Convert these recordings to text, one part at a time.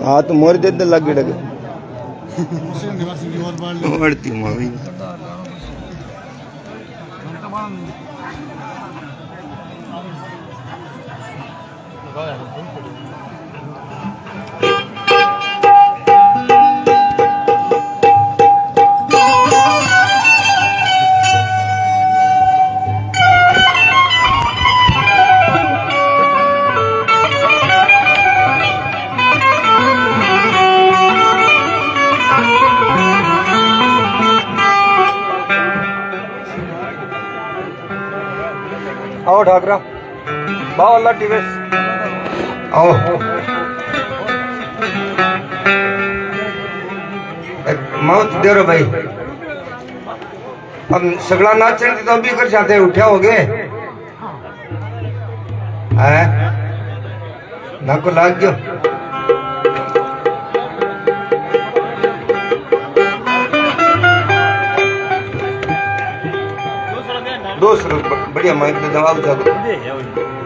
हाँ तो मोर दे दे लग डग बढ़ती मावी आओ ढाकरा बाओ अल्लाह टीवेस आओ मौत दे रो भाई हम सगला नाचने तो अभी कर जाते उठा हो गए ना को लाग गयो दूसरा बढ़िया माइक में दबाव जाओ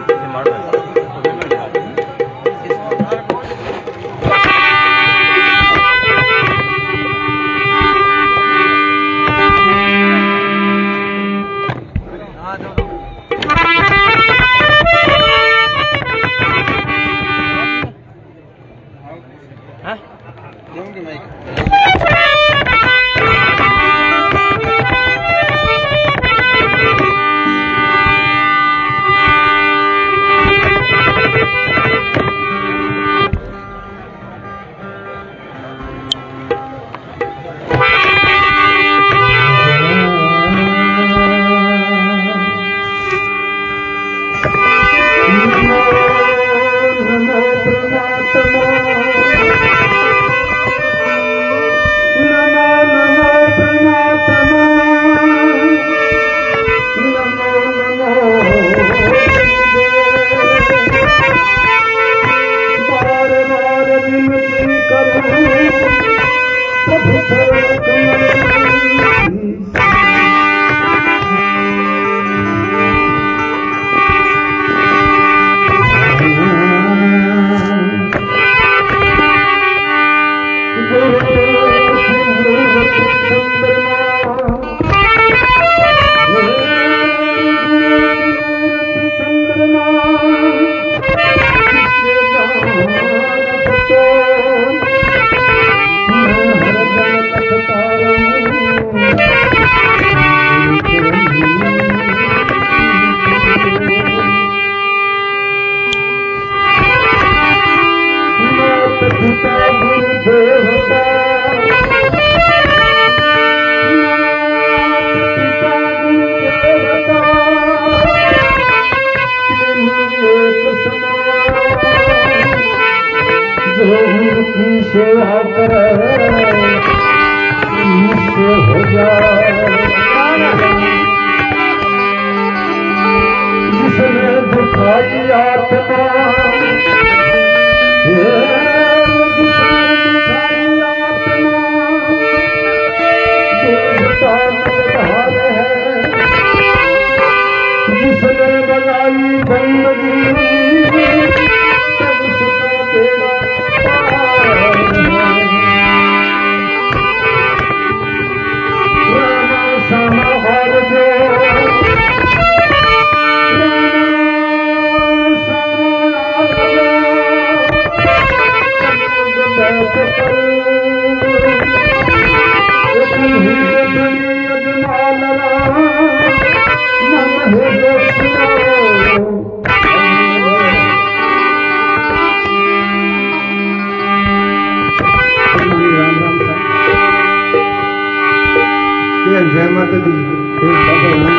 जय माता दी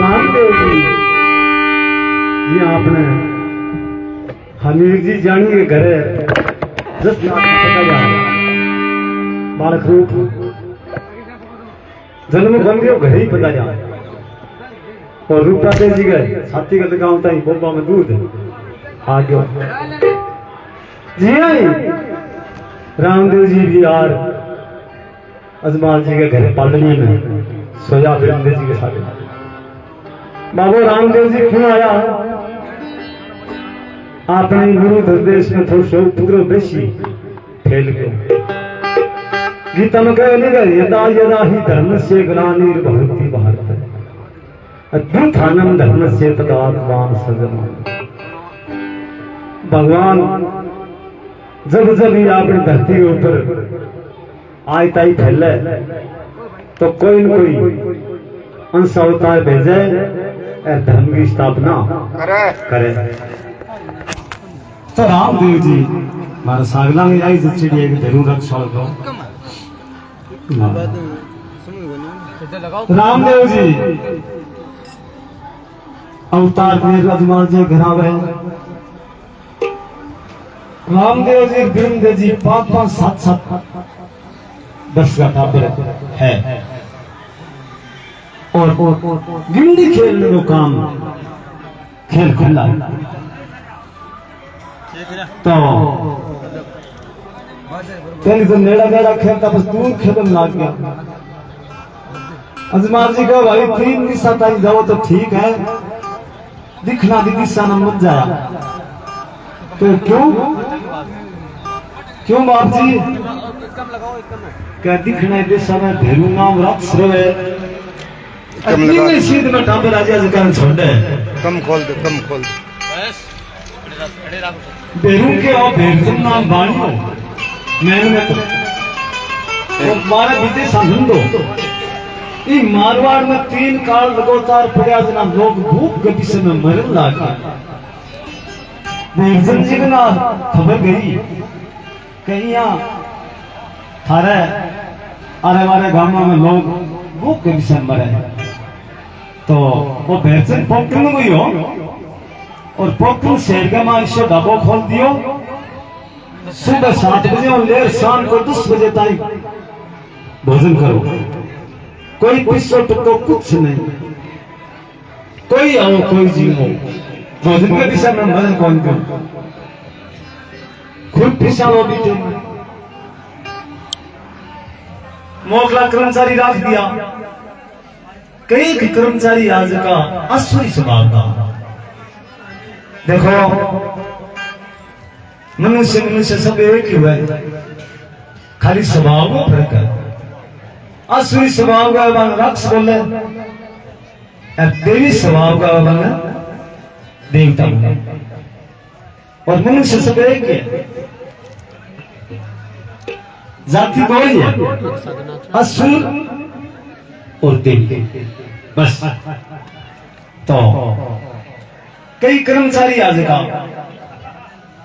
रामदेव जी आपने हमीर जी जानी के घरे जस बालक रूप जन्म बन गयो घरे ही पता जा और रूपा दे जी गए साथी का गाँव ताई बोबा में दूध आ गयो जी आई रामदेव जी भी यार अजमाल जी के घरे पालनी में सोया बिरमदेव जी के साथ बाबू रामदेव जी क्यों आया अपने गुरु प्रदेश में थोड़ा शोक पुत्रो बेशी फैल गए गीता में कह नहीं गए यदा यदा ही धर्म से ग्लानिर्भवति भारत अद्भुतानंद धर्म से तदात्मान सजमान। भगवान जब जब ये अपनी धरती के ऊपर आय ताई फैले तो कोई न कोई अंश अवतार भेजे धर्म की स्थापना करे। तो रामदेव जी मारा सागला में आई चिड़िया की जरूर रक्षा को रामदेव जी अवतार रजमाल जी घरा गए। रामदेव जी बिरमदेव जी 5-5 7-7 10 का टापर है और गिंडी खेलने को काम खेल खेला तो पहले तो नेड़ा नेड़ा खेलता बस दूर खेलने लग गया। अजमाल जी का भाई 3 दिशा तक जाओ तो ठीक है दिखना भी दिशा न मत जाया तो क्यों बाप जी क्या दिखना दिशा में भेरू नाम राक्षस रहे सीध में टांबे राजा जी का छोड़ कम खोल दो भेरू के और भेरतन नाम बाणियो मैं तो मारे बीते संबंधो ई मारवाड़ में 3 काल लगातार पड़ा जना लोग भूख गति से में मरन लागे। भेरतन जी ना खबर गई कहीं थारे अरे हमारे गांव में लोग भूख गति से मरे तो वो भेरतन पॉपटन में गई हो और पॉपटन शहर के मां से ढाबो खोल दियो सुबह 7 बजे और लेर शाम को 10 बजे तक भोजन करो कोई पिस्सो टुको कुछ नहीं कोई आओ कोई जीवो भोजन के दिशा में भजन कौन क्यों खुद पिसालो बीते मोकला कर्मचारी रख दिया कई कर्मचारी आज का असुरी स्वभाव का देखो मनुष्य सब एक ही हुआ खाली स्वभाव में फर्क है। असुरी स्वभाव का राक्षस बोले देवी स्वभाव का देवता बोले और मनुष्य सब एक है जाति दो ही है असुर और देवी बस। तो कई कर्मचारी आज का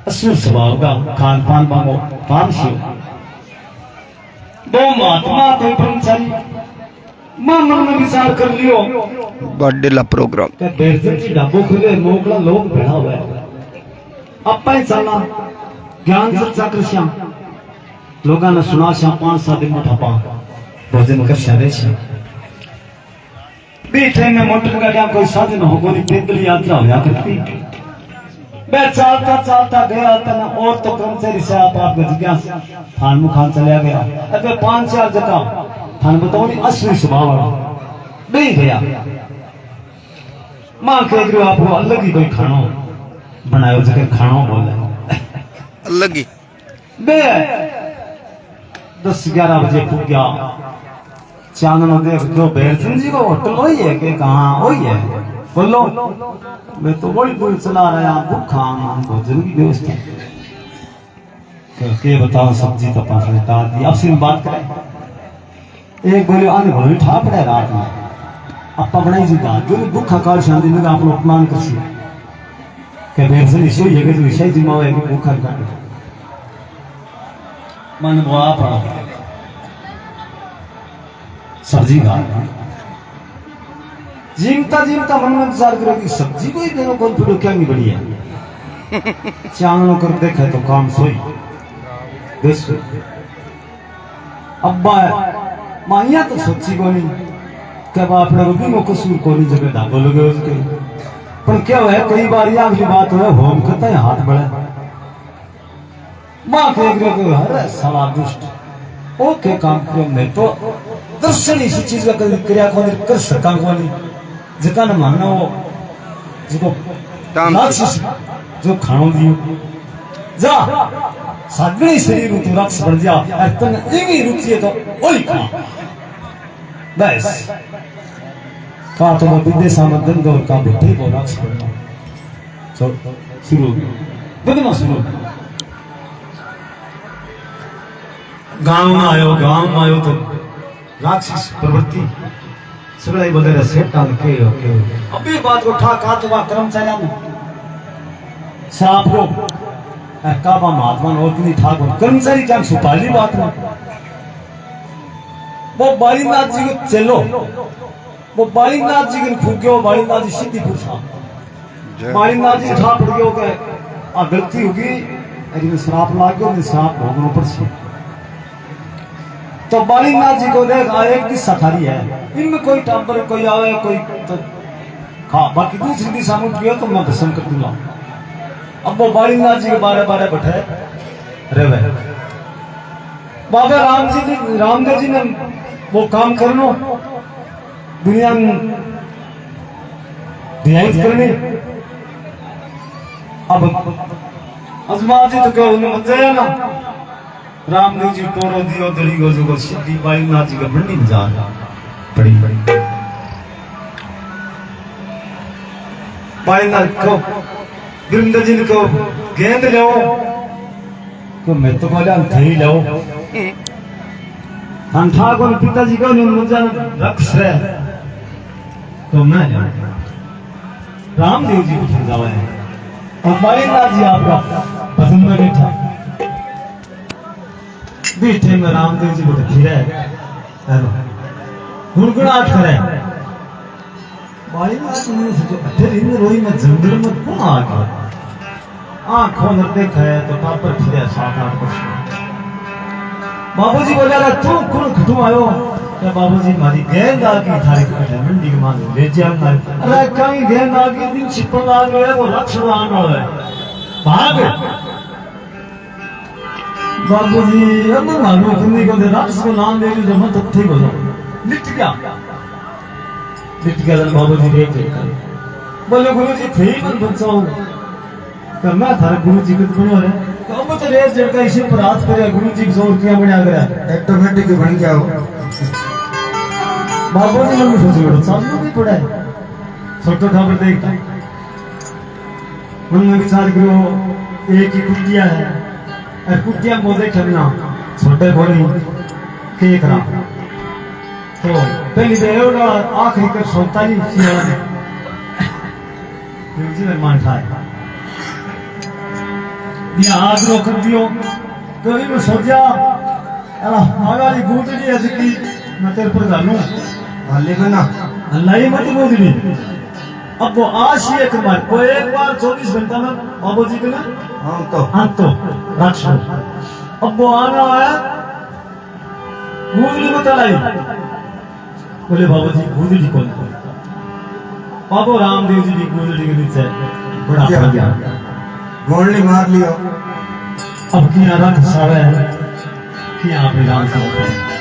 असुर स्वभाव का खान पान मांगो पान शिव दो महात्मा कोई कर्मचारी मां मन में विचार कर लियो बर्थडे ला प्रोग्राम बेरजन की ढाबो खुले मोकला लोग बैठा हुआ है अपा ही चलना ज्ञान चर्चा कर श्याम लोगों ने सुना श्याम 5-7 दिन में ठपा भोजन कर श्याम बैठे में मोटर गाड़ियां कोई साधन हो कोई पैदल यात्रा होया करती मैं चलता गया तना और तो कर्मचारी से आप गज गया थान मुखान चला गया अबे 5-4 जगह थान बताओ नहीं असली स्वभाव वाला नहीं गया मां कह रही आपको अलग ही कोई खाना बनायो जगह खाना बोले अलग ही बे 10-11 बजे खुद गया चांदना देख जो बेरचंद जी को होटल वही है कि कहाँ वही है बोलो मैं तो वही दूर चला रहा भूखा भोजन की व्यवस्था के बताओ सब्जी तो पास में डाल दी अब सिर्फ बात करें एक बोले आने भोले ठा पड़े रात में अपा बनाई जी दाल जो भूखा काल शांति में आप लोग अपमान कर सी के बेरचंद इशू ये कि जो इशाई जिम्मा है कि भूखा काट मन वो आप सब्जी खा जीवता मन में विचार करो कि सब्जी को ही देनो कौन फिर क्या नहीं बढ़िया चांगनो कर देखा तो काम सोई देश अब्बा माइया तो सच्ची को नहीं क्या बाप ने रुपये में कसूर को नहीं जगह ढाबो लगे उसके पर क्या है कई बार ये अगली बात है होम करता है हाथ बढ़े माँ कह रहे अरे साला दुष्ट ओके काम करो मैं तो दर्शन इसी चीज का कभी क्रिया को नहीं कर सका को नहीं जिका न मानना वो जिको राक्षस जो खानो दियो जा सगळे शरीर को तू राक्षस बन जा और तन एवी रुचि है तो ओली खा बस का तो विदेश में धंधो का बुद्धि को राक्षस बनना चलो शुरू बदमा शुरू गांव में आयो तो राक्षस प्रवृत्ति सगळे वगैरह सेटान के अभी बात उठा का तो कर्मचारी में साफ रो काबा महात्मा नौकरी ठाकुर कर्मचारी क्या छुपाली बात में वो बालीनाथ जी को चलो वो बालीनाथ जी को फूक्यो बालीनाथ जी सीधी पूछा बालीनाथ जी ठा पड़ गयो के आ गलती होगी अरे श्राप लाग गयो श्राप भोगनो पड़से तो बालीनाथ जी को देख एक की सखारी है इनमें कोई टाबर कोई आवे कोई तो खा बाकी दूसरी दिशा में गयो तो मैं भस्म कर दूंगा अब वो बालीनाथ जी के बारे बैठे रहे बाबा रामदेव जी ने वो काम करनो दुनिया में रियायत करनी अब अजमा जी तो क्या उन्हें मत जाया ना रामदेव जी टोरो दियो दड़ी गो जो सीधी बालीनाथ जी का मंडी में जा बड़ी बालीनाथ को वीरेंद्र जी को गेंद लो तो मैं तो बोला थी लो हम ठाकुर पिताजी को मुझे रक्ष है तो मैं रामदेव जी को समझावा है और बालीनाथ जी आपका पसंद में बैठे में रामदेव जी को फिरे गुनगुनाहट करे बालीनाथ ने सोचा अरे इन रोई में जंगल में कौन आ गया आंखों में देखा है तो पापर फिरे 7-8 वर्ष बाबूजी बोला रे तू कौन खटू आयो क्या बाबूजी मारी गेंद आ गई थारे को मंडी के मान ले जाऊंगा अरे कहीं गेंद आ गई दिन छिपल आ गया वो लक्ष्मण आना है भाग बाबूजी अब मानो कुंडी को दे राक्षस को नाम ले ली जब तो ठीक हो जाओ लिट गया बाबूजी देख बोले गुरुजी थे मन बचाओ करना था गुरुजी को बनो रे तो अब तो रेस जड़ का इसी पर हाथ करे गुरुजी जोर किया बना गया ऑटोमेटिक बन गया हो बाबूजी ने मुझे जोड़ सामने भी पड़ा है छोटा ठाकुर देख मन में विचार करो एक ही कुटिया है और कुटिया को देखना छोटे बड़ी के करा तो पहली देव ना आखिरी कर सोता नहीं सियाला ने जी में मान खाए दिया आग रो कर दियो तो इन सोचा अला आगाली गुदड़ी है जिकी मैं तेरे पर जानू हाले में ना अल्लाह ही मत गुदड़ी अब वो आशी एक बार को एक बार 24 घंटा में बाबूजी के ना हाँ तो राक्षस अब वो आना आया गुदड़ी बता लाई बोले बाबूजी गुदड़ी कौन बाबू रामदेव जी की गुदड़ी के नीचे बड़ा पड़ गया गोली मार लियो अब किया रंग सावे किया अपने राम सावे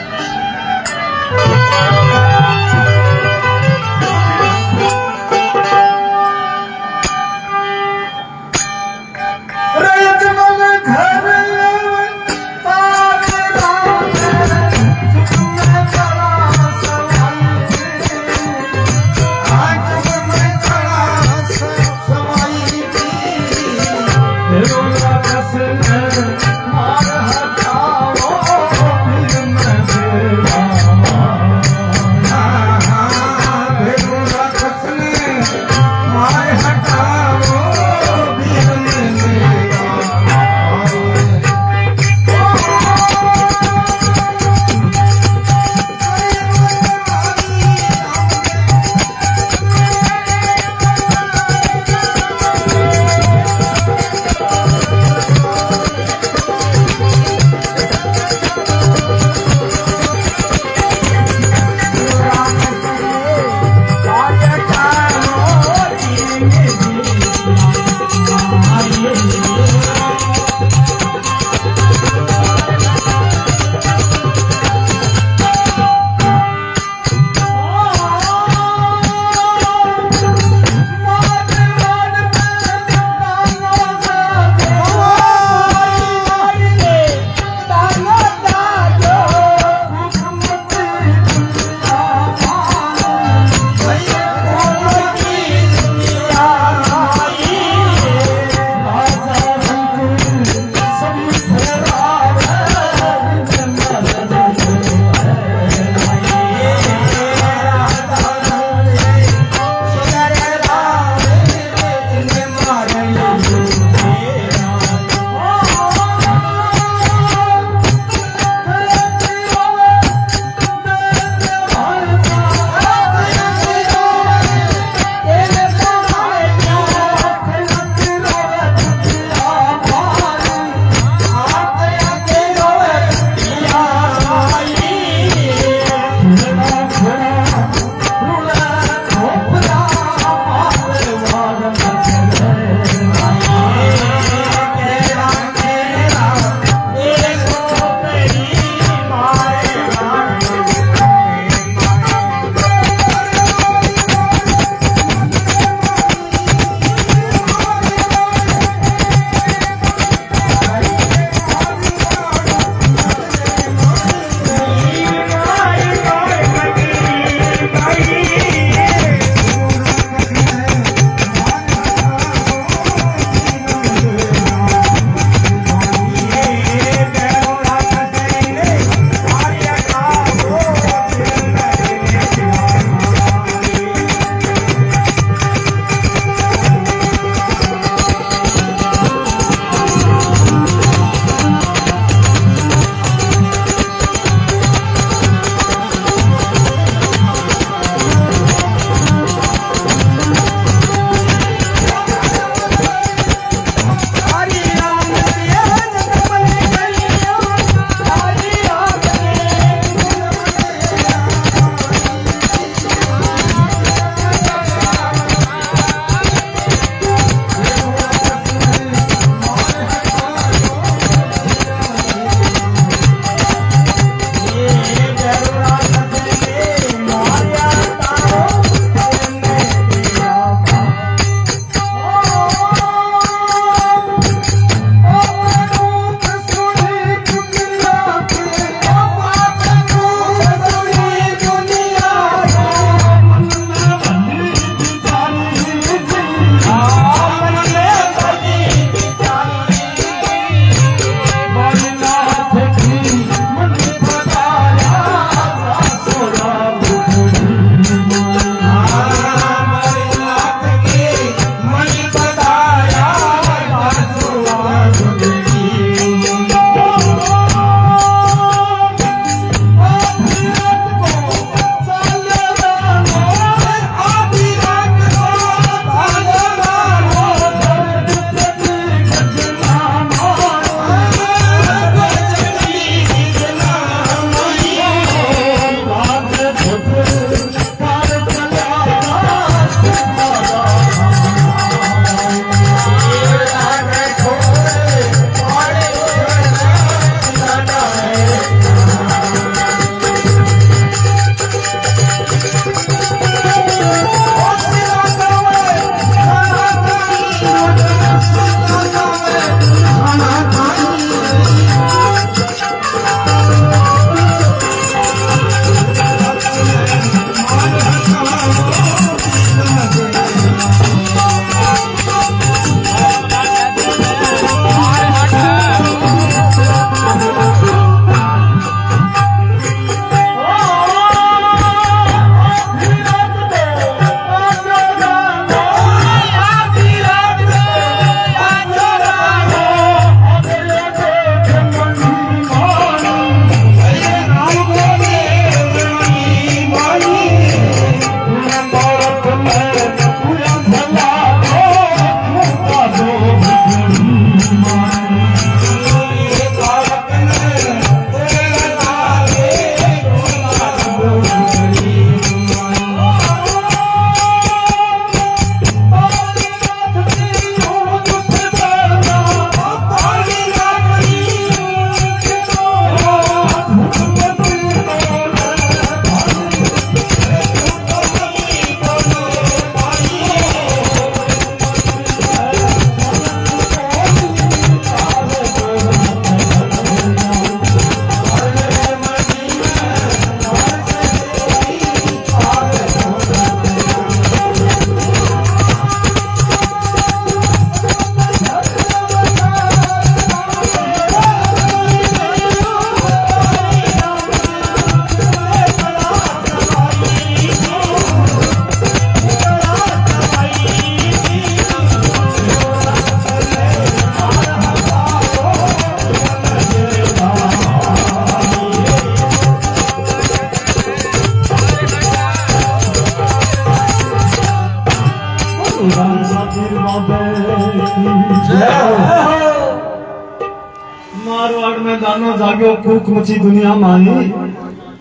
मारवाड़ में दानो जाग्यो कूक मची दुनिया माई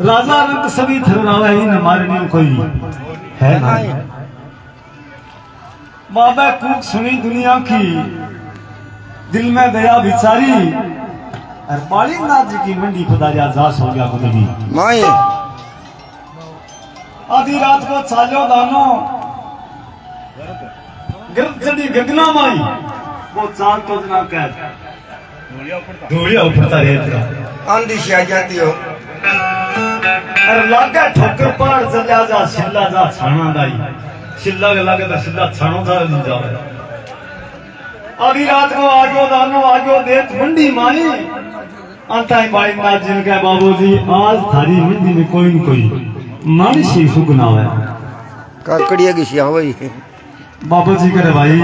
राजा रंग सभी थरनावा ही न मारने कोई है ना बाबा कूक सुनी दुनिया की दिल में गया बिचारी और बाली नाथ जी की मंडी खुदाया जास हो गया खुदगी माई आधी रात को चालो दानो गिरफ्त चढ़ी गगना माई वो चाल तो जना कह धूलिया उठता रहता आंधी से आ जाती हो अरे लागे ठोकर पार चला जा शिल्ला जा छाना दाई शिल्ला के लागे तो शिल्ला छानो जा नहीं जावे आधी रात को आगो दानो आगो देत मंडी माई आता है बाई नाथ जी के बाबूजी आज थारी मंडी में कोई न कोई मानसी सुगना है काकड़िया की सिया वही बाबूजी करे भाई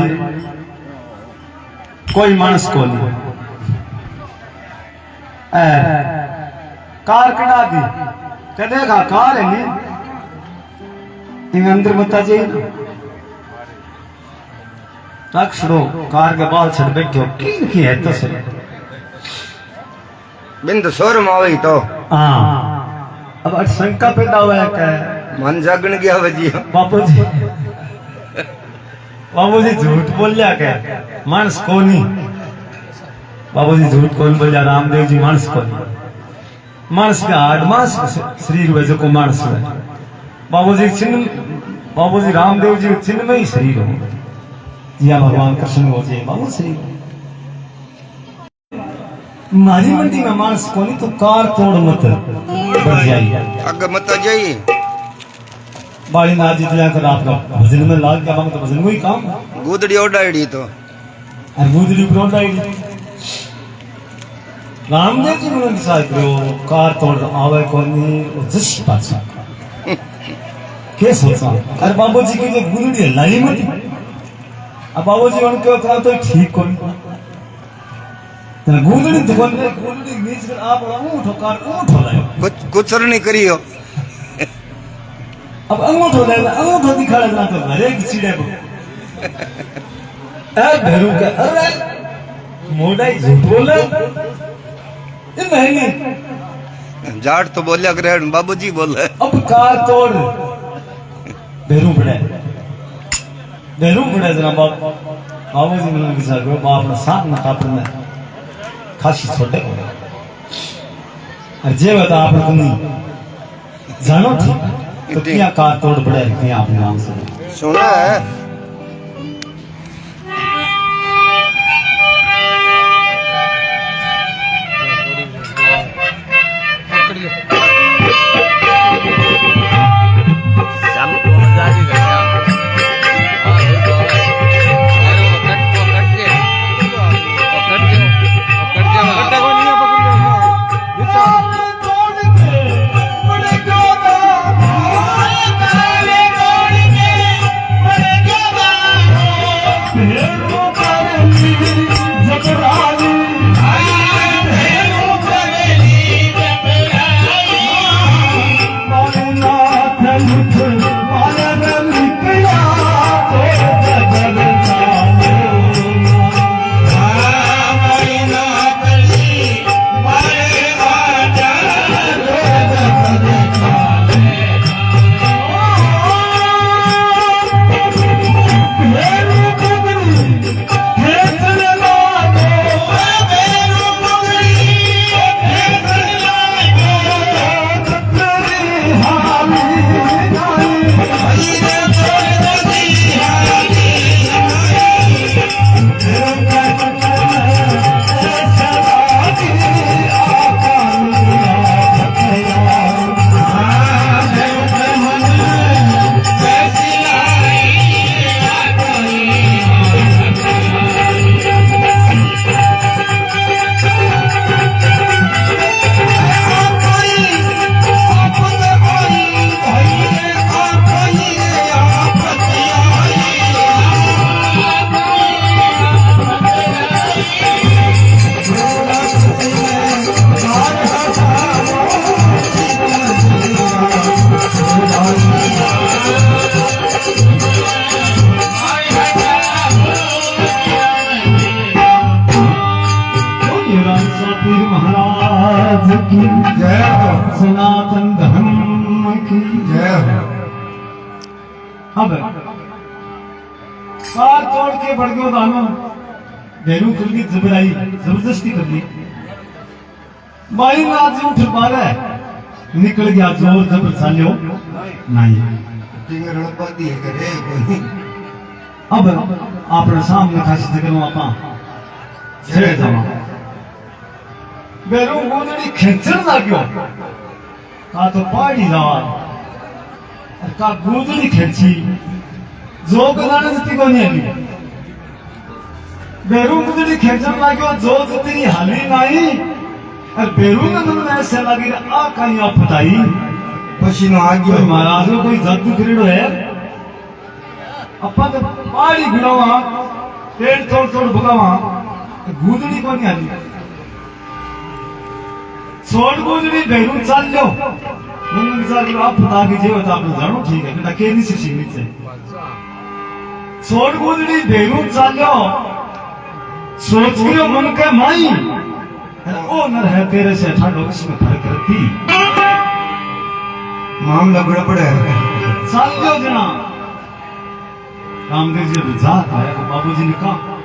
कोई मानस को नहीं कार कड़ा दी कदेगा कार है नी इन अंदर मता जी रख छोड़ो कार के बाल छड़ बैठो की है तो से बिंद शोरूम आवई तो हाँ अब शंका पैदा हुआ है क्या मन जागण गया वजी बाबूजी बाबूजी झूठ बोल लिया क्या मानस को नहीं बाबूजी झूठ कौन बोल लिया रामदेव जी मानस को नहीं मानस का हार्ड मास शरीर वजह को मानस है बाबूजी चिन्ह बाबूजी रामदेव जी चिन्ह में ही शरीर हो या भगवान कृष्ण हो जाए बाबू शरीर मारी मंडी में मानस को नहीं तो कार तोड़ मत बढ़ जाइए अग मत जाइए बाड़ी नाथ जी कर आपका भजन में लाल क्या मांग तो भजन वही काम गुदड़ी ओडाड़ी तो और गुदड़ी प्रोडाइड रामदेव जी ने डिसाइड करो कार तोड़ आवे कोनी जस पाछा के सोचा अरे बाबूजी की जो गुदड़ी लाई मत अब बाबूजी उनको कहा तो ठीक कोनी तेरा गुदड़ी दुकान में गुदड़ी नीच कर आप उठो कार उठो लायो कुछ नहीं करियो अब अंगूठो ले अंगूठो दिखा लेना तो घरे की चीड़े को ए भैरू के अरे मोड़ाई झूठ बोले ये नहीं जाट तो बोलिया करे बाबूजी बोले अब कार तोड़ भैरू बड़े जरा बाबूजी ने किसा को बाप ने साथ ना कापने खासी छोटे को और जे बता आप नहीं जानो थी तो क्या कार तोड़ पड़े क्या अपने नाम से सुना है Yeah. अब कार तोड़ के बढ़ गयो दानो बेरू कर ली जबराई जबरदस्ती कर ली भाई नाच उठ पारे निकल गया जोर जबर चालियो नहीं अब आपने सामने खासी जगह आपा छेड़ जावा बेरू गोदड़ी खेचर लाग्यो का तो पाड़ी जावा का गोदड़ी खेची जो गलाने जती कोनी आली बेरू गोदड़ी खेचर लाग्यो जो जती हाली नहीं और बेरू ने मन ऐसे लगी आ कहीं आप फटाई पसीनो आ गयो महाराज को कोई जादू करेड़ो है अपन पाड़ी गुड़ावा पेड़ तोड़ तोड़ भगावा गोदड़ी कोनी आली छोड़ गोदड़ी बेरू चाल लो मन विचार आप फटा के जे होता आप जानो ठीक है बेटा केनी से सीमित है छोड़ गोदड़ी बेरू चाल लो सोच के मन के माई ओ नर है तेरे से ठाडो इसमें फर्क रहती मामला बड़ा बड़ा है चाल लो जना रामदेव जी जात है बाबूजी ने कहा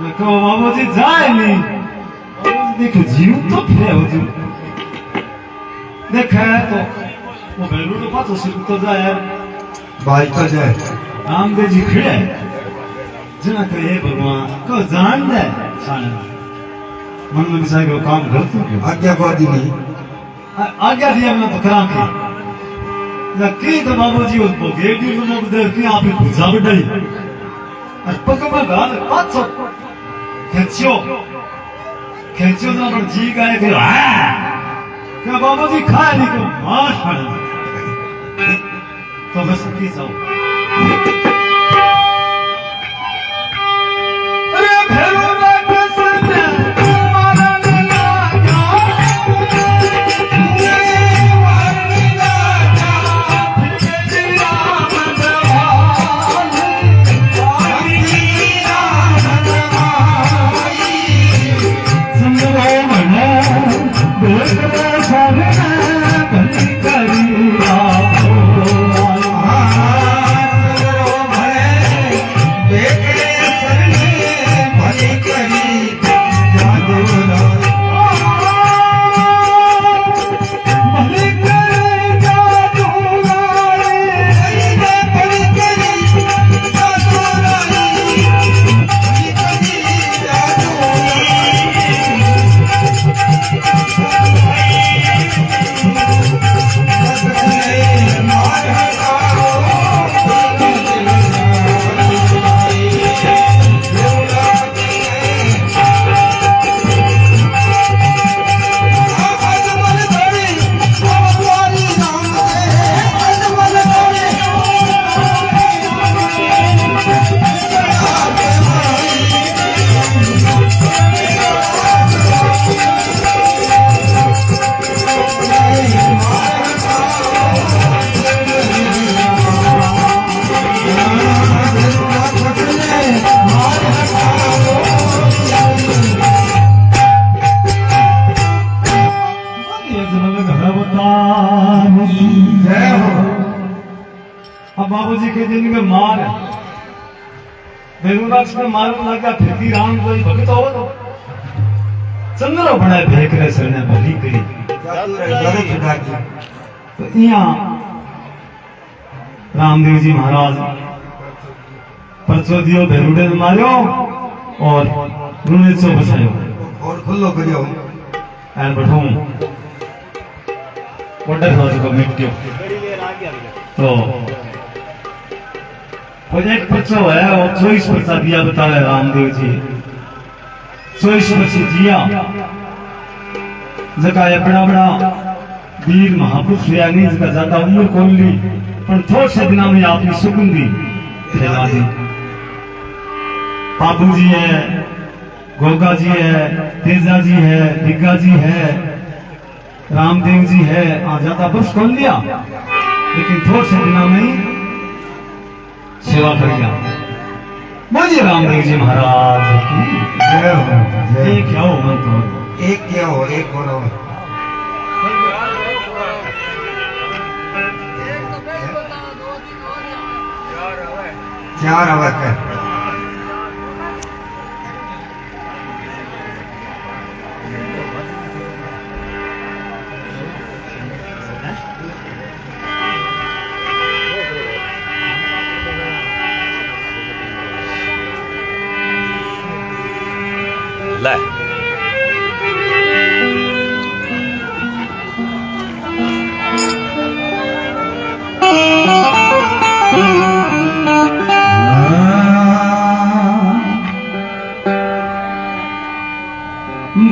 मैं कहो बाबूजी जाए नहीं देखो जीव तो फिर हो जीव देख है तो वो बेलू तो पास उसी तो जाए भाई का जाए रामदेव जी खड़े जना कहे भगवान को जान दे साने मन में साहब वो काम गलत हो गया आज्ञा को दी नहीं आज्ञा दिया मैं तो करा के लकी तो बाबूजी उसको गेडी को मत दे के आप ही पूजा बढ़ाई और पकड़ गाल पाँच सौ खेचियो खेचियो तो अपन जी गाए के क्या बाबूजी खाए नहीं को मार पड़ा तो बस की जाओ अरे भेड़ों ना कसम बाबूजी के दिन में मार बेरुदास में मालूम लगा फिरती राम कोई भगत हो तो चंद्रो बड़ा भेक रे सरने भली करी तो यहाँ रामदेव जी महाराज परचो दियो बेरुडे ने मारियो और रुने चो बसायो और खुल्लो करियो एन बैठूं ऑर्डर हो जो मिट्टियो तो प्रोजेक्ट परचो है और 24 परचा दिया बतावे रामदेव जी 24 वर्ष जिया जका ये बड़ा बड़ा वीर महापुरुष यानी जका ज्यादा उम्र कोन ली पर थोड़े से दिना में आपकी सुगंधी फैला दी बाबू जी है गोगा जी है तेजा जी है दिग्गा जी है रामदेव जी है ज्यादा बस खोल लिया लेकिन थोड़े से दिनों में ही सेवा कर गया बोलिए रामदेव जी महाराज की जय हो एक क्या हो मन तो एक क्या हो एक बोलो चार आवाज है ले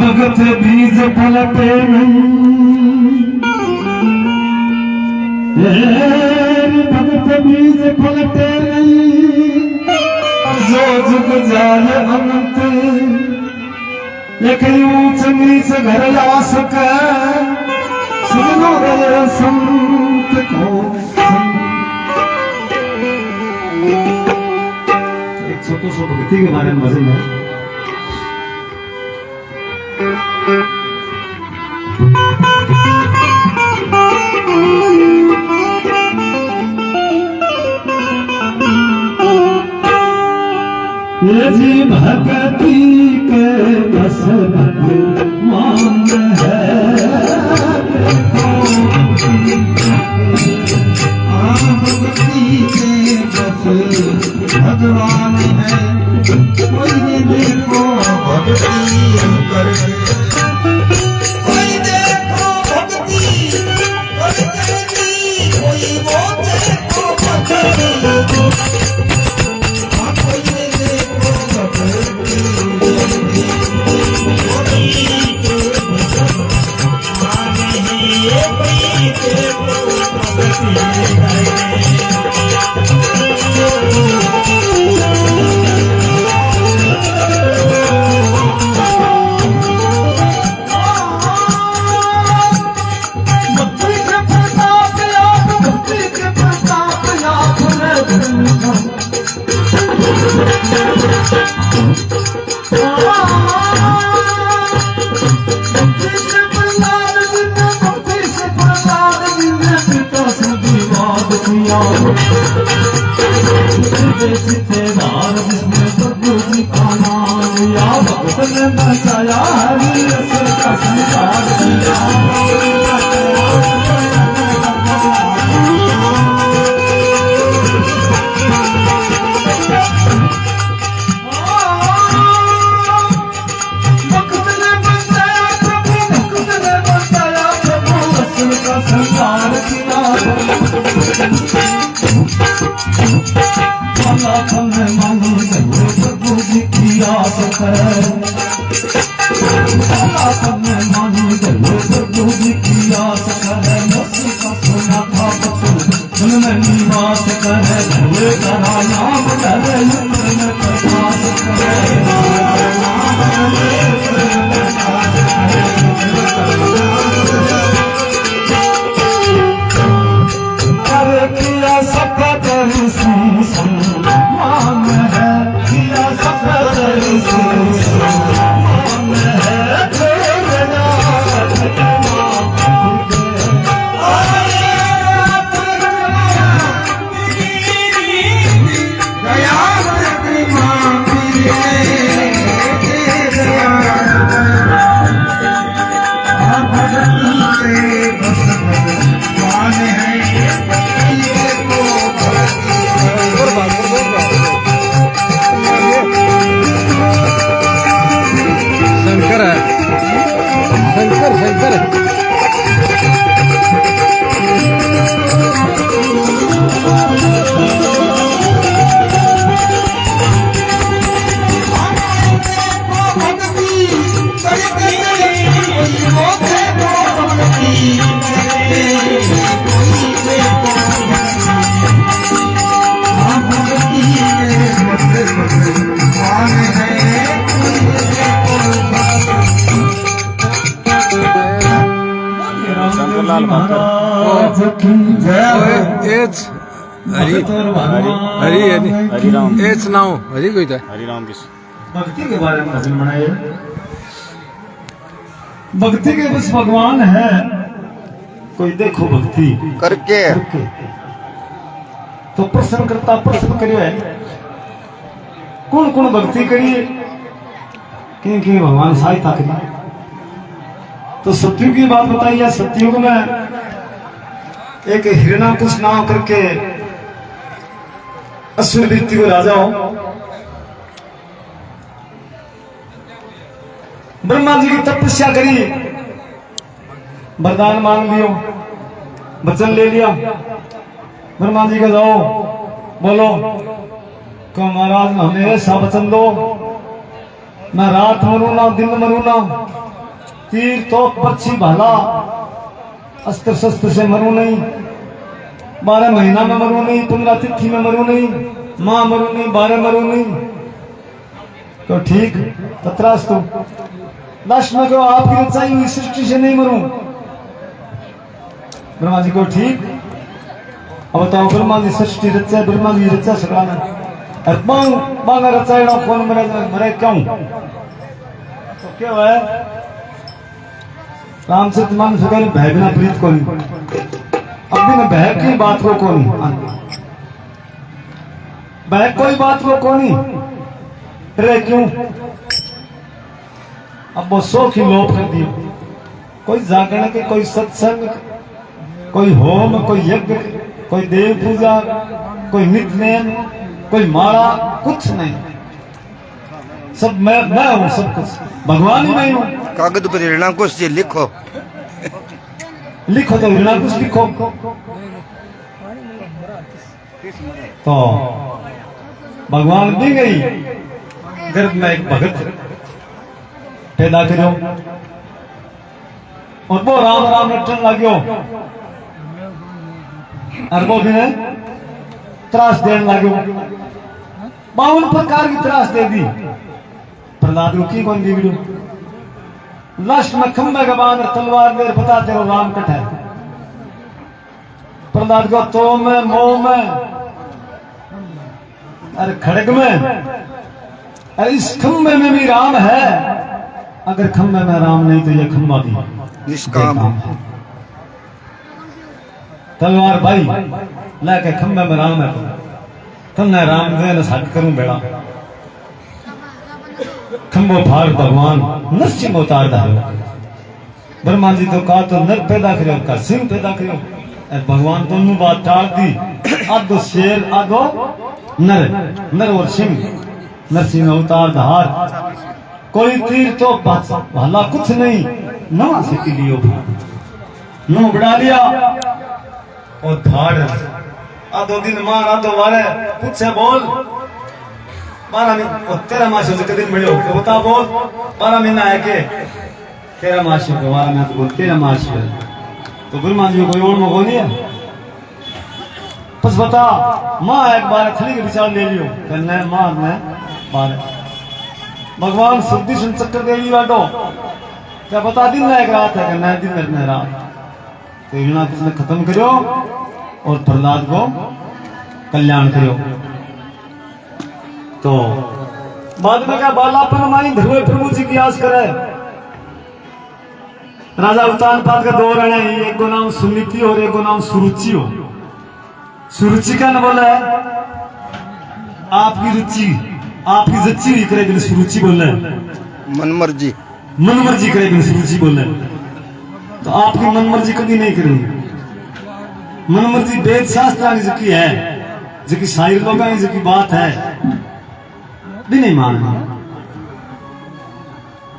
भगत बीज पलटे भगत बीज पलटे जो जुग जाल अनंत एक ऊंच नीच घर ला सके सुनो रे संत को एक छोटो सो भक्ति के बारे में भजन है। ये जी भगती के बस मान है भक्ति के बस भगवान है कोई देखो भक्ति कर कोई देखो भक्ति कोई वो देखो भक्ति बचाया हरि का संसार हरिराम एच नाउ हरि कोई था हरिराम की भक्ति के बारे में भजन बनाए। भक्ति के बस भगवान है कोई देखो भक्ति करके तो प्रश्न करता प्रश्न करियो है कौन कौन भक्ति करिए कि भगवान सहायता करिए। तो सत्युग की बात बताइए। सत्युग में एक हिरणाकुश नाम करके असुर वृत्ति को राजा हो, ब्रह्मा जी की तपस्या करी, वरदान मांग लियो, वचन ले लिया। ब्रह्मा जी का जाओ बोलो कि महाराज हमें ऐसा वचन दो, मैं रात मरू ना दिन मरू ना, तीर तो पर्ची भाला अस्त्र शस्त्र से मरू नहीं, 12 महीना में मरू नहीं, 15 तिथि में मरू नहीं, मां मरू नहीं, 12 मरू नहीं। तो ठीक तत्रास्तु। लास्ट में कहो आपकी रचाई हुई सृष्टि से नहीं मरूं। ब्रह्मा जी को ठीक। अब बताओ ब्रह्मा जी सृष्टि रचा, ब्रह्मा जी रचा सकला और बांगा रचाएड़ा कौन मरे क्यों? तो क्या है रामचरित मानस भय बिना प्रीत को नहीं। अब भी मैं भय की बात को कौन, भय कोई बात को कौन रे क्यों? अब वो 100 की लोप कर दी। कोई जागरण के, कोई सत्संग, कोई होम, कोई यज्ञ, कोई देव पूजा, कोई नित्यनेम, कोई माला, कुछ नहीं। सब मैं हूं, सब कुछ भगवान ही मैं हूं। कागज पर हिरणाकुश जी लिखो, लिखो तो हिरणाकुश लिखो। तो भगवान भी गई गर्भ में एक भगत पैदा करो और वो राम राम रटन लाग्यो और वो भी त्रास देने लाग्यो। 52 प्रकार की त्रास दे दी। प्रहलाद को की कौन दी वीडियो लास्ट में खंबे का बांध तलवार दे बताते हो राम कट है। प्रहलाद को तो में मोह में अरे खड़ग में, अरे इस खंबे में भी राम है, अगर खंबे में राम नहीं तो ये खंबा भी निष्काम है। तलवार भाई लाके खंबे में राम है, तुमने राम दे न साथ करूं बेड़ा। खंबो फाड़ भगवान नरसिंह अवतार धारो। ब्रह्मा जी तो कहा तो नर पैदा करो, का सिंह पैदा करो। भगवान दोनों बात टाल दी। आधो शेर आधो नर, नर और सिंह, नरसिंह अवतार धार। कोई तीर तो भला कुछ नहीं, नवा से की लियो नो बढ़ा लिया और धाड़। आधो दिन मार आधो वारे पूछे बोल 12 महीना 13 मासों से कदिन मिलो तो बता बोल 12 महीना है के 13 मासों के 12 में तो बोल 13 मास है। तो ब्रह्मा जी कोई और मगो नहीं है। बस बता माँ एक बार थली के विचार ले लियो कहने माँ ने बार भगवान शुद्धि चक्कर दे ली बाटो क्या बता दिन ना एक रात है कि नया दिन नया रात। तो योजना किसने खत्म करो और प्रहलाद को कल्याण करो। तो बाद में क्या बालापन माई ध्रुव प्रभु जी की आस करे। राजा उत्तानपाद का 2 राणे, एक को नाम सुनीति और एक को नाम सुरुचि हो। सुरुचि का न बोला है आपकी रुचि आपकी जच्ची नहीं करे बिन सुरुचि बोल रहे मनमर्जी मनमर्जी करे बिन सुरुचि बोल रहे। तो आपकी मनमर्जी कभी नहीं करेंगे। मनमर्जी वेद शास्त्र की जिकी है, जिकी शायर लोग हैं, जिकी बात है भी नहीं मानना।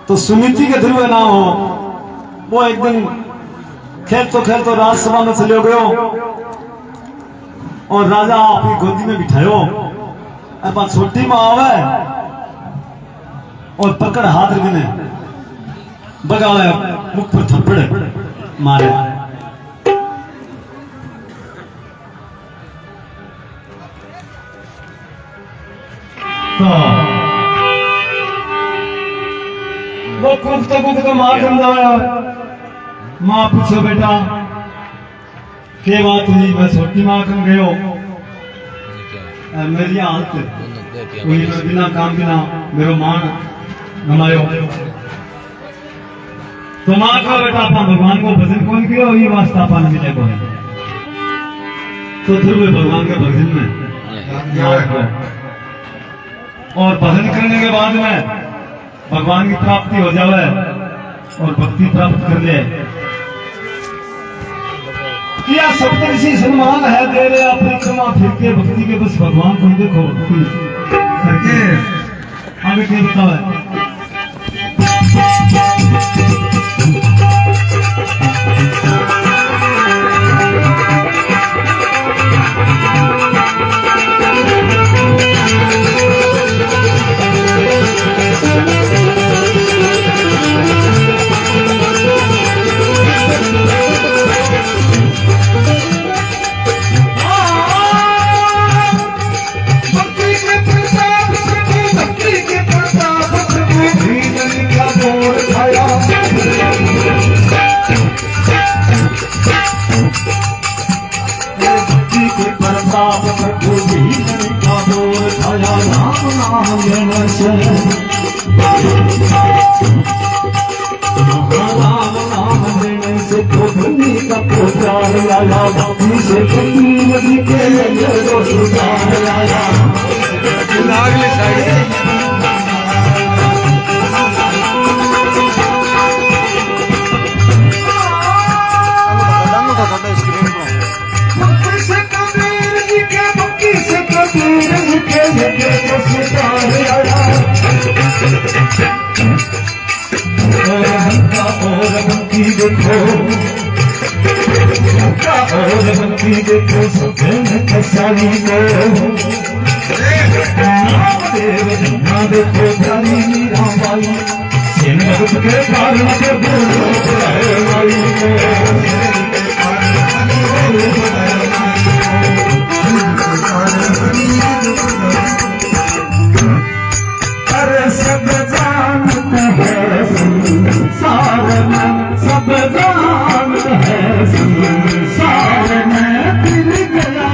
तो सुनीति के ध्रुव ना हो। वो एक दिन खेल तो राजसभा में चले गयो और राजा अपनी गोदी में बिठायो। अब छोटी माँ आवे और पकड़ हाथ रखने बगावे मुख पर थप्पड़ मारे। तो वो कूद तो मार समझाया। माँ पूछो बेटा के बात हुई? मैं छोटी माँ कम गयो मेरी हालत हुई बिना काम बिना मेरो मान गमायो। तो माँ का बेटा अपना भगवान को भजन कौन किया ये वास्ता पान मिले को। तो ध्रुव भगवान के भजन में और भजन करने के बाद में भगवान की प्राप्ति हो जावे और भक्ति प्राप्त कर ले। क्या सप्तऋषि सम्मान है दे रहे अपनी क्षमा फिर के भक्ति के बस भगवान को देखो भक्ति करके आगे क्या बताओ है। अगली साइड देखो सारी देखो प्यारी मीरा बाई के कारण के अरे सब जानते हैं सारन सब जान है सारन फिर गया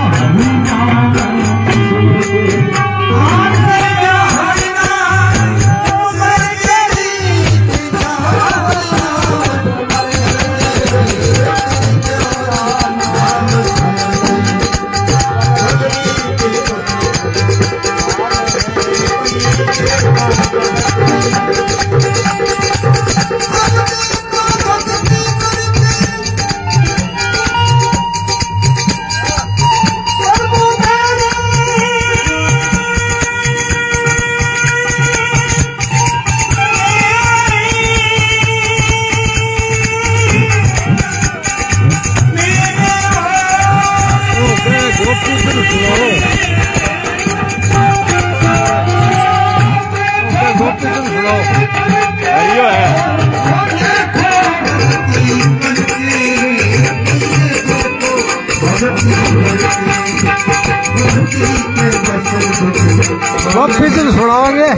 फिर सुनाओगे।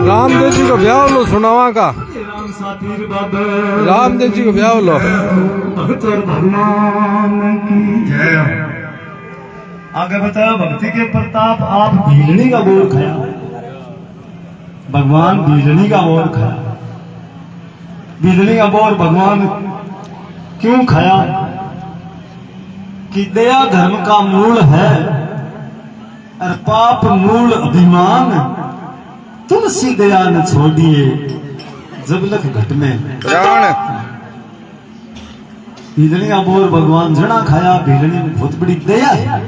रामदेव जी को ब्याह लो सुनावा का रामदेव जी को ब्याह लो। आगे बताओ भक्ति के प्रताप आप भीलनी का बोर खाया भगवान भीलनी का बोर खाया भीलनी का बोर भगवान क्यों खाया कि दया धर्म का मूल है और पाप मूल अभिमान तुलसी दया न छोड़िए जब लख घट में भीलनी का बोर भगवान जड़ा खाया भीलनी में बहुत बड़ी दया है।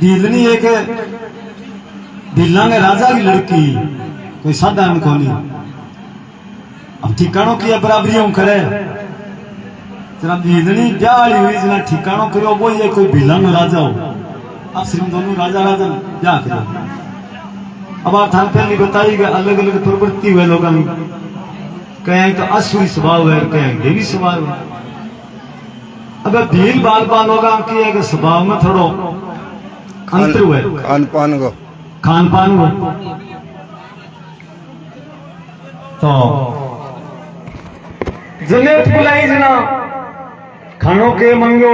भीलनी एक भीलना के राजा की लड़की कोई साधारण को नहीं अब ठिकानों की बराबरियों करे जना भीलनी ब्याह वाली हुई जना ठिकानों करो वो ये कोई भीलना में राजा हो अब सिर्फ दोनों राजा राजा ब्याह करो। अब आप थान पहले बताई कि अलग अलग प्रवृत्ति हुए लोगों में कहीं तो असुरी स्वभाव है कहीं देवी स्वभाव है। अब भील बाल बाल लोगों की है कि स्वभाव में थोड़ो अंतर हुए खान पान हो तो जलेट बुलाई जना खानों के मंगो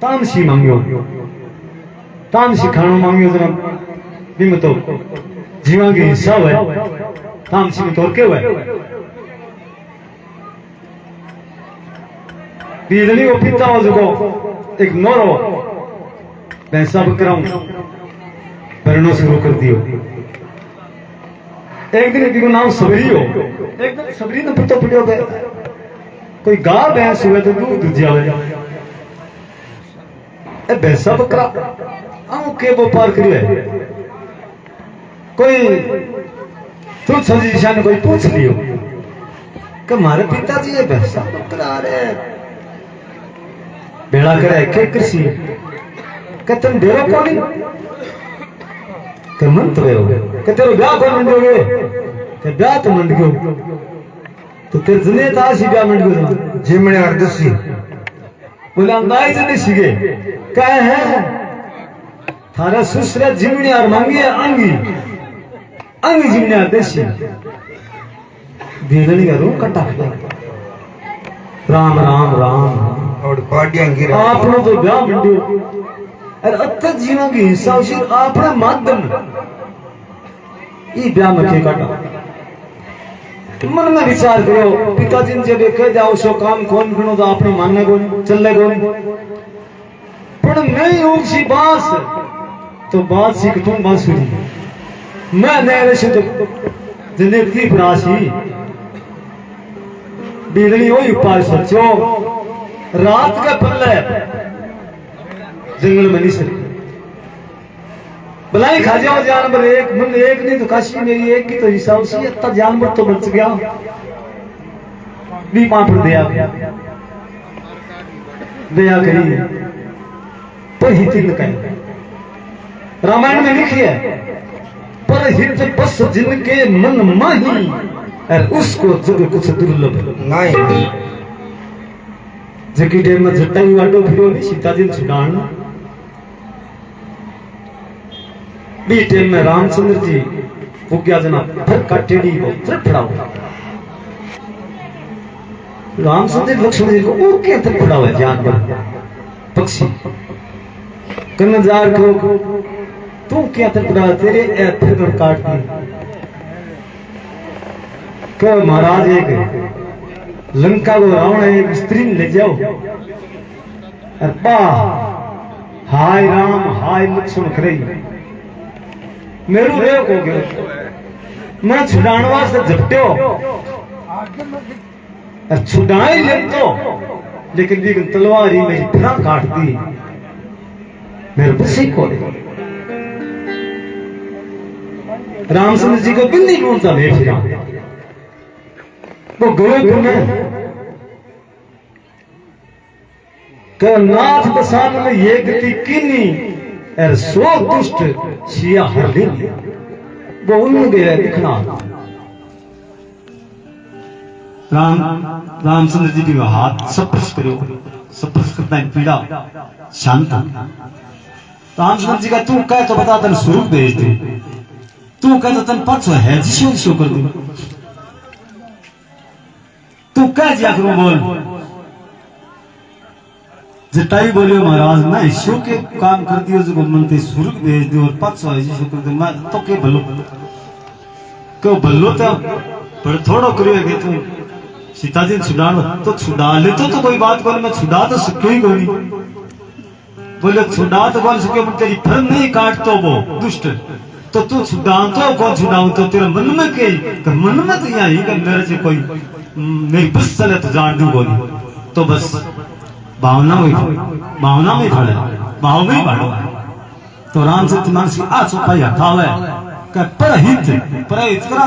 तामसी मंगो तामसी खानों मंगो जना भी तो जीवा की हिस्सा है तामसी में तोड़ के हुए बीजली को पिता हो जो एक नौरो पैसा बकराऊं पढ़ना शुरू कर दियो। एक दिन दिगो नाम सबरी हो, एक दिन सबरी ने पता पड़ियो गया कोई गाय भैंस हुए तो दूध जावे ए भैंसा बकरा आऊ के व्यापार करिए कोई तू सजी निशान कोई पूछ लियो कि हमारे पिताजी ये भैंसा बकरा रे बेड़ा करे के कृषि के तुम डेरो कोनी के मन तो हो के तेरो ब्याह कौन मंडोगे के ब्याह तो मंड गयो तो तेरे जने ताशी ब्याह मंड गयो जिमणे अर्दसी बोले अंदाई जने सीगे कहे हैं थारा सुसरे जिमणे और मांगी अंगी अंगी जिमणे अर्दसी बेलनी का रूह कटा राम राम राम और पाडियांगी आपने तो ब्याह मंडियो और अत्य जीवन की हिस्सा उसी आपने माध्यम ये ब्याह में काटा मन में विचार करो पिताजी ने जब कह जाओ सो काम कौन करो तो आपने मानने को चलने को पर नहीं उसी बात तो बात सीख तुम बांसुरी मैं नहीं से तो जिंदगी प्रासी बिजली वही उपाय सोचो रात का पल्ले जंगल में नहीं सर भलाई खा जाओ जानवर एक मन एक नहीं तो काशी मेरी एक की तो हिसाब से इतना जानवर तो बच गया भी पापड़ दया करी पर हित न कहे रामायण में लिखी है पर हित बस जिनके मन माही और उसको जब कुछ दुर्लभ नहीं जकी डेम में झट्टाई वाटो फिरो नहीं सीताजी छुड़ान बी टाइम में रामचंद्र जी पुग्या जना फिर काटेड़ी को फिर फड़ाओ रामचंद्र लक्ष्मण जी को वो क्या फिर फड़ा हुआ जानवर पक्षी कन्नजार को तू क्या फिर फड़ा तेरे फिर काट दी क्यों महाराज एक लंका को रावण एक स्त्री ले जाओ अरे हाय राम हाय लक्ष्मण करे मेरू रेव को गयो मैं छुड़ाण वास्ते झपट्यो और छुड़ाई ले तो लेकिन तलवारी मेरी फिरा काट दी मेरे बसी को रामचंद्र जी को बिल्ली ढूंढता ले फिरा वो गयो क्यों नाथ बसान में ये गति किनी और सो दुष्ट सिया हर ले वो उन गया दिखना रामचंद्र जी भी हाथ स्पर्श करो स्पर्श करता है पीड़ा शांत रामचंद्र जी का तू कह तो बता तन स्वरूप भेज दे तू कह तो तन पक्ष है जिसो कर दू तू कह जा करो बोल जटाई बोलियो महाराज मैं ईश्वर के काम कर दियो जो मनते सूरज भेज दियो और पक्ष है जिसो कर दे मैं तो के भलो क्यों भलो तो पर थोड़ो करियो कि तू सीताजी छुड़ानो तो छुड़ा ले तो कोई बात बोले मैं छुड़ा तो सक्यो ही कोई बोले छुड़ा तो बोल सके तेरी फर नहीं काट तो वो दुष्ट तो तू छुड़ा तो कौन छुड़ाऊं तो तेरे मन में के तो मन में तो यही कि मेरे से कोई मेरी बस चले तो जान दूं बोली तो बस भावना में खड़े भाव में बढ़ो तो राम से मानसी आ चुपाई हटावे का परहित करा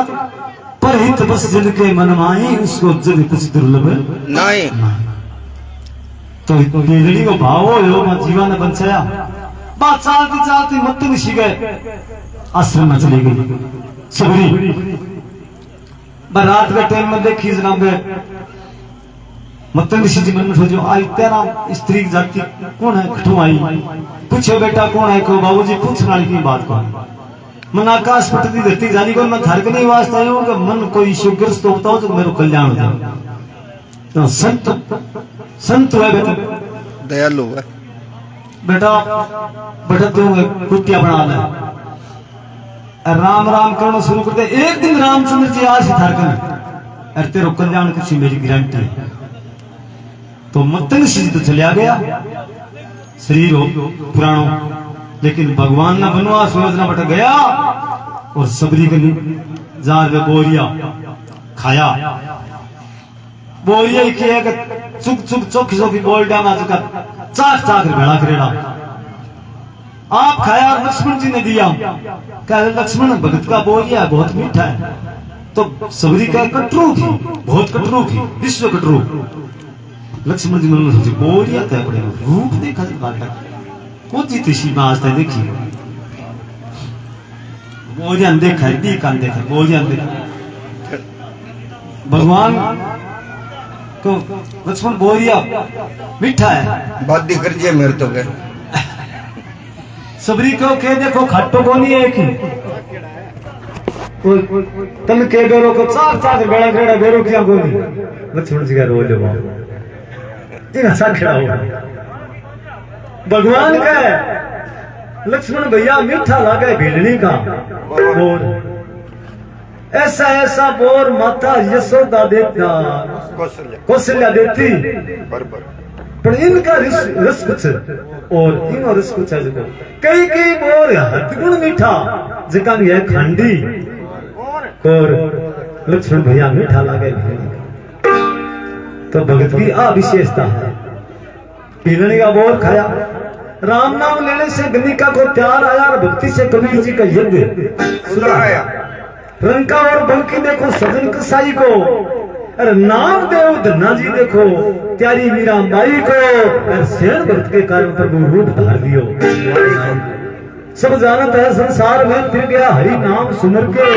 परहित बस जिनके मन माई उसको जब कुछ दुर्लभ नहीं तो बिजली को भाव हो मैं जीवन बचाया बात चलती चलती मत निशी गए आश्रम में चली गई सबरी बारात का टाइम में देखी जनाब मतंग जी मन में सोचो आई तेरा स्त्री जाति कौन है कठू आई पूछो बेटा कौन है को बाबूजी पूछना की बात कौन मन आकाश पटती धरती जानी को मैं थारक नहीं वास्ता आयो कि मन कोई शुग्रस्त होता हो तो मेरे कल्याण हो जाए तो संत है बेटा दयालु है बेटा बेटा तू कुटिया बना ले राम राम करना शुरू करते एक दिन रामचंद्र जी आज थारक में अरे तेरे कल्याण की मेरी गारंटी है तो मतंग सिद्ध चलिया गया शरीर हो पुराणो, लेकिन भगवान ने वनवास योजना बट गया और सबरी के जार में बोरिया खाया। बोरिया ही किया कि चुक चुक चौकी चौकी बोल डामा चुका चाक चाक भेड़ा करेड़ा आप खाया और लक्ष्मण जी ने दिया। कहा लक्ष्मण भगत का बोरिया बहुत मीठा है। तो सबरी का कटरू थी, बहुत कटरू थी, विश्व कटरू। लक्ष्मण जी ने सोची बोरिया तय पड़े रूप देखा कौन सी तिशी में आज तक देखी बोरिया देखा है दी कान देखा बोरिया देखा भगवान तो लक्ष्मण बोरिया मीठा है बात दी कर जे मेरे तो गए सबरी को के देखो खट्टो को नहीं है कि तन के बेरो को चार चार बेड़ा बेड़ा बेरो किया गोली लक्ष्मण जी का रो ले वो इना सा खड़ा हो भगवान का लक्ष्मण भैया मीठा लागे भेड़नी का और ऐसा ऐसा बोर माता यशोदा देता कौशल्या देती पर इनका रस कुछ और इनो रस कुछ है जो कई कई बोर हद मीठा जका ये खंडी और लक्ष्मण भैया मीठा लागे तो भगत की आ विशेषता है। पीलनी का बोर खाया, राम नाम लेने से गनिका को प्यार आया और भक्ति से कबीर जी का यज्ञ सुनाया। रंका और बंकी देखो सजन कसाई को, अरे नाम देव धन्ना जी देखो त्यारी मीरा माई को, अरे शेर भक्त के कारण प्रभु रूप धार दियो। सब जानत है संसार में फिर गया हरि नाम सुमर के,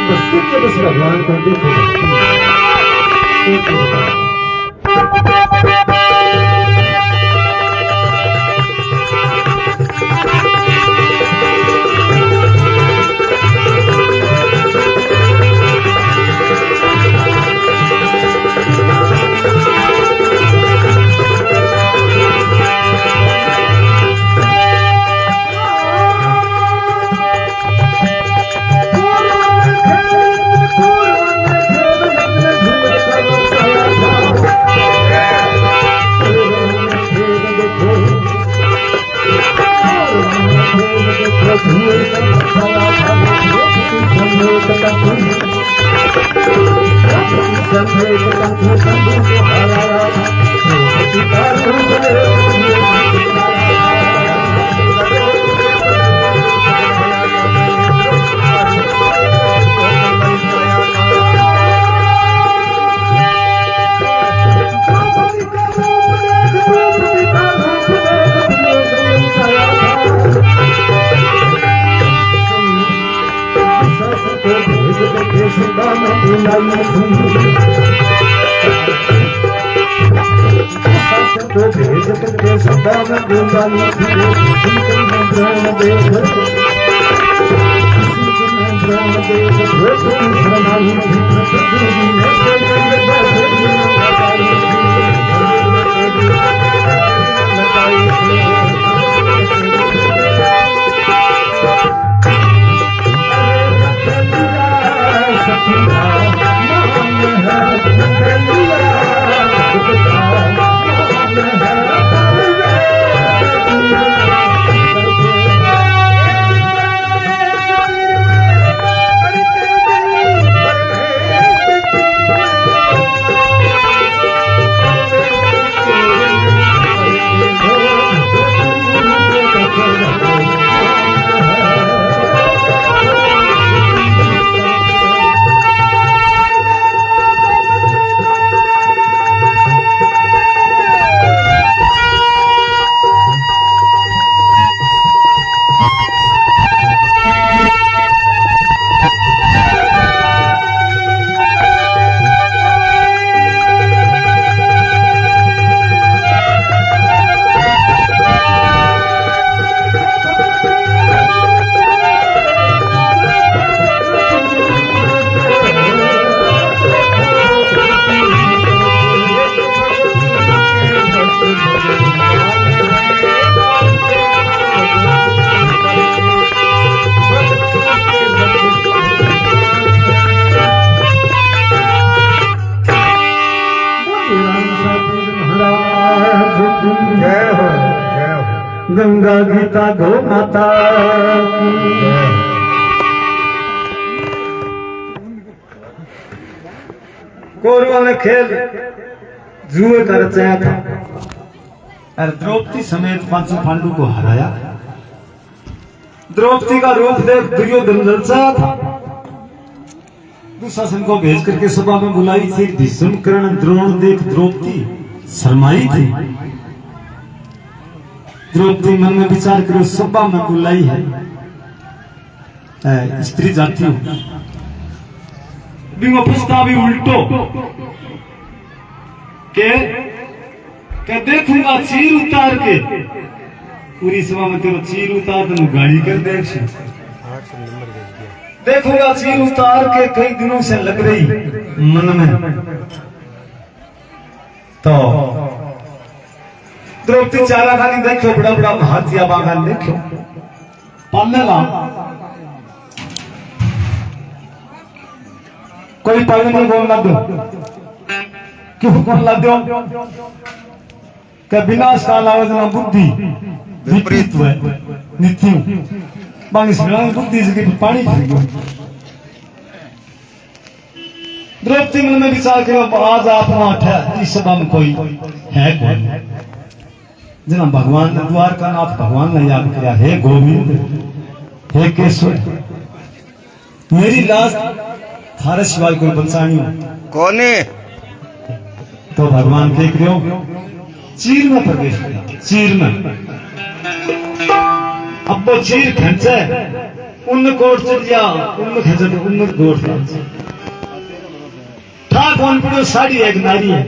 भक्ति के बस भगवान को देखो। गंगा गीता गौ माता कौरवों ने खेल जुए का रचाया था और द्रौपदी समेत पांचों पांडु को हराया। द्रौपदी का रूप देख दुर्योधन ललचाया था। दुशासन को भेज करके सभा में बुलाई थी। भीष्म कर्ण द्रोण देख द्रौपदी शर्माई थी। द्रौपदी मन में विचार करो सभा में बुलाई है स्त्री जाति बिंगो प्रस्तावी उल्टो के देखूंगा चीर उतार के पूरी सभा में तेरा चीर उतार तो गाड़ी कर देख देखूंगा चीर उतार के कई दिनों से लग रही मन में। तो द्रौपदी चारा खानी देखो बड़ा बड़ा हाथिया बागान देखो पालने ला कोई पालन नहीं बोलना दो क्यों बोलना दो क्या विनाश काल आवेदना बुद्धि विपरीत है नित्य बाकी श्रीलंका बुद्धि जगह पानी फिर गयो। द्रौपदी मन में विचार करो आज आप वहां इस सभा में कोई है कौन जना भगवान ने द्वार का नाथ भगवान ने याद किया हे गोविंद हे केशव मेरी लाश थारे शिवाय कोई बचानी हो कौन है? तो भगवान देख रहे हो चीर में प्रवेश किया चीर में अब वो चीर खेचे उन कोट चढ़ गया उन खेचे उन कोट था कौन पड़ो साड़ी एक नारी है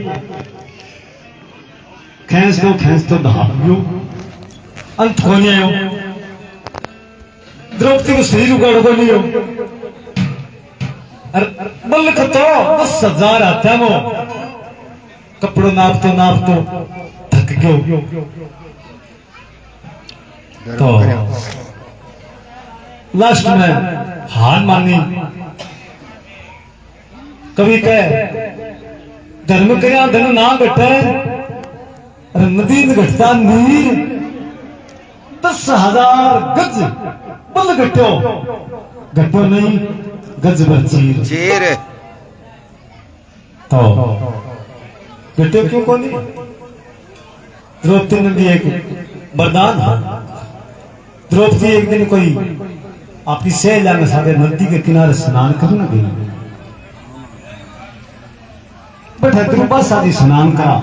खींच तो धाबियो अंत कोने हो द्रौपदी को शरीर उगाड़ को नहीं हो बल तो 10,000 आता है वो कपड़ों नाप तो थक गयो। तो लास्ट में हार मानी कभी कहे धर्म कया धन ना घटे नदी में घटता नीर 10,000 गज बल घटो नहीं गज भर चीर तो घटो क्यों को नहीं। द्रौपदी ने भी एक वरदान द्रौपदी एक दिन कोई आपकी सहेलिया में सारे नदी के किनारे स्नान करने गई बट दुर्वासा जी स्नान करा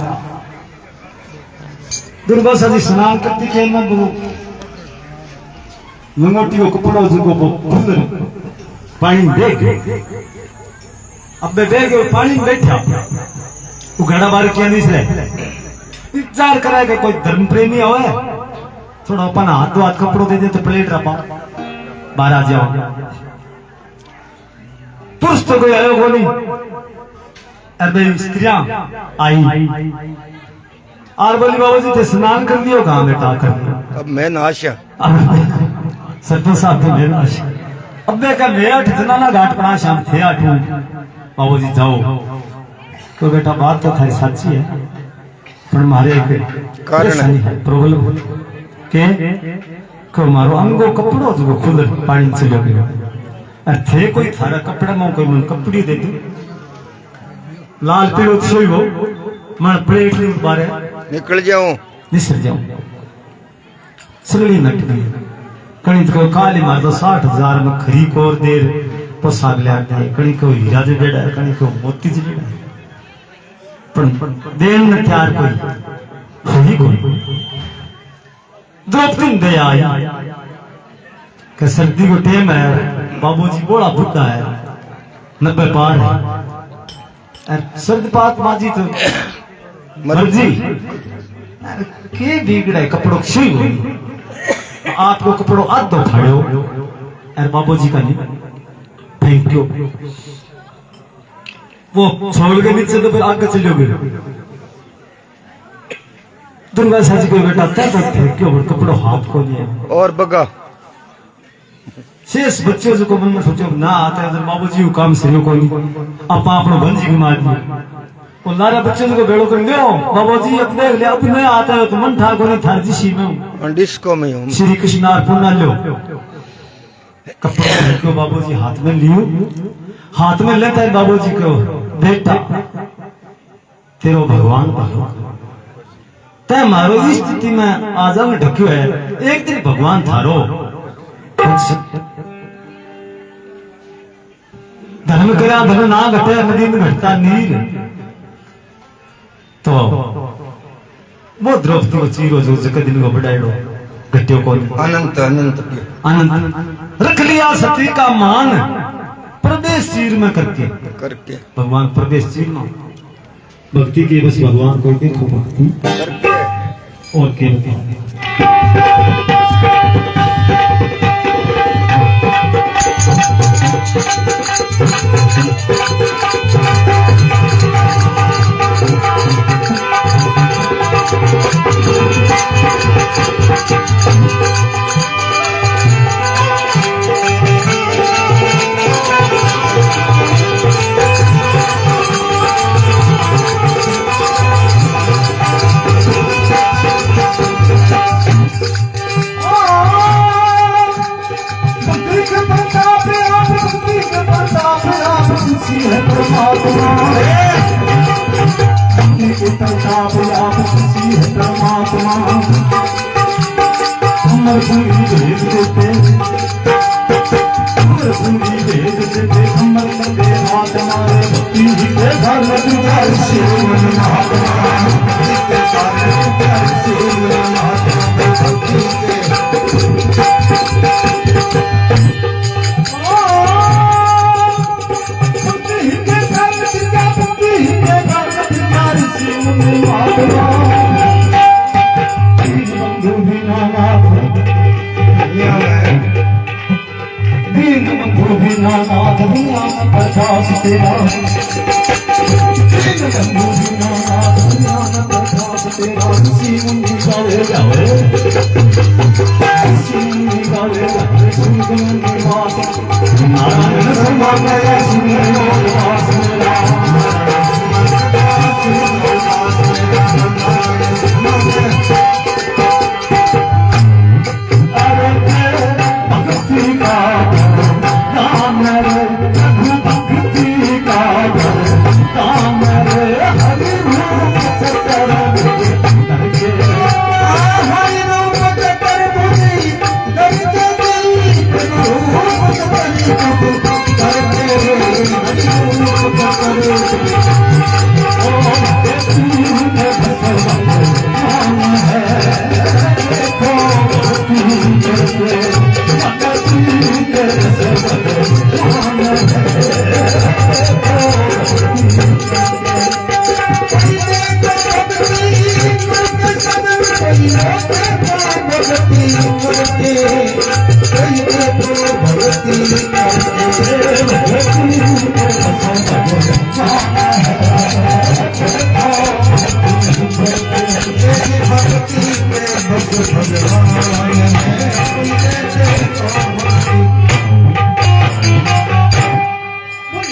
दुर्वासा जी स्नान करती थे मैं लंगोटी को कपड़ो को खुद पानी देख अब बैग पानी में बैठा वो घड़ा बार क्या नहीं से विचार करा कि कोई धर्म प्रेमी हो थोड़ा अपन हाथ तो हाथ कपड़ों दे दे तो प्लेट रपा बाहर आ जाओ पुरुष तो कोई आयो बोली अबे स्त्रियां आई और बोली बाबू जी थे स्नान कर दियो कहाँ बेटा कर दियो अब मैं नाशा सरपंच साहब तो मेरा अब देखा मेरा ठिकाना घाट पड़ा शाम थे 8 बाबू जी जाओ तो बेटा बात तो थारी सच्ची है पर मारे कारण है प्रॉब्लम के को मारो अंगो कपड़ो जो खुद पानी चलो गयो और थे कोई थारा कपड़ा में कोई मन कपड़ी दे दे लाल पीड़ो सोई हो मन प्लेट नहीं बारे निकल जाऊं निसर जाऊं सगली नट गई कणित को काली मार दो 60,000 में खरी कोर देर पोसाग ले आते कणी को हीरा दे बेड़ा कणी को मोती दे बेड़ा पर देन न त्यार कोई कोई द्रौपदी दे आई कि सर्दी को टेम है बाबूजी बड़ा बुढ़ा है 90 पार है सर्दपात माजी तो मर्जी के बिगड़े कपड़ों शुई हुई आपको कपड़ों आधो फाड़ो और बाबूजी का नहीं थैंक यू वो छोड़ के नीचे तो फिर आगे चलोगे दुर्वासा जी को बेटा थैंक यू कपड़ों हाथ को लिए और बगा शेष बच्चों को मन में सोचो ना आते हैं बाबूजी को काम से को नहीं आप अपनो भंजी की मार दी लारे बच्चे को बेड़ो कर लियो बाबा जी अपने ले अपने आता है तो मन ठाकुर ने थार जी सी में डिस्को में हूँ श्री कृष्ण अर्पण ना लो कपड़ा को बाबू जी हाथ में लियो हाथ में लेता है बाबू जी को बेटा तेरो भगवान तय मारो इस स्थिति में आजा में ढक्यो है एक दिन भगवान थारो धर्म करा धर्म ना घटे नदी में घटता नीर तो वो द्रौपदी को चीरो जो जगत दिन को बढ़ाएड़ो घटियो को अनंत अनंत आनंद रख लिया सती का मान प्रदेश चीर में करके करके भगवान प्रदेश चीर में भक्ति के बस भगवान को देखो भक्ति करके और के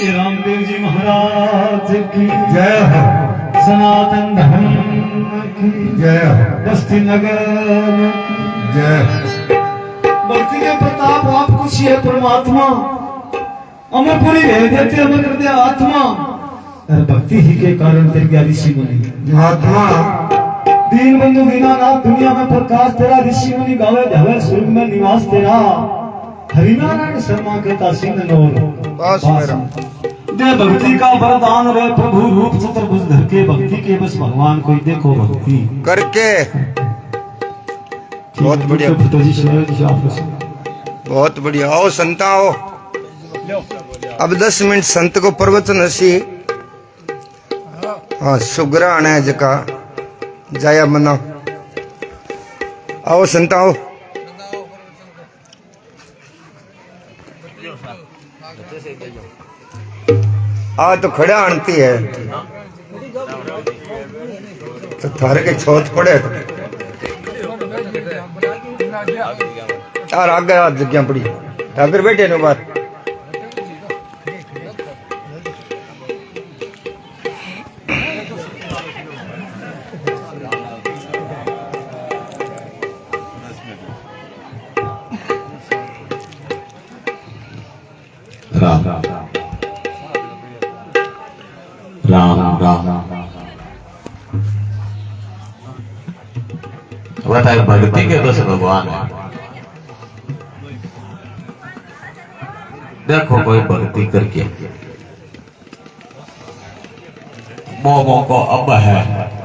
रामदेव जी महाराज की जय हो सनातन धर्म की जय हो बस्ती नगर जय भक्ति के प्रताप आप कुछ है परमात्मा अमर पूरी रह देते अमर कर दिया आत्मा और भक्ति ही के कारण तेरी ऋषि मुनि महात्मा दीन बंधु दीनानाथ दुनिया में प्रकाश तेरा ऋषि मुनि गावे धवे स्वर्ग में निवास तेरा हरिनारायण शर्मा के तासीन नोर पास मेरा दे भक्ति का वरदान रे प्रभु रूप चतुर्भुज धर के भक्ति के बस भगवान कोई देखो भक्ति करके बहुत बढ़िया बहुत बढ़िया आओ संत आओ अब 10 मिनट संत को प्रवचन हसी हाँ सुग्रहण है जका जाया मना आओ संत आओ आ तो खड़ा आनती है तो थारे के छोट पड़े यार आगे हाथ जगह पड़ी ठाकुर बैठे नो बात नमस्कार। राम राम। बताए भक्ति के तो से भगवान है। देखो कोई भक्ति करके मोमो को अब है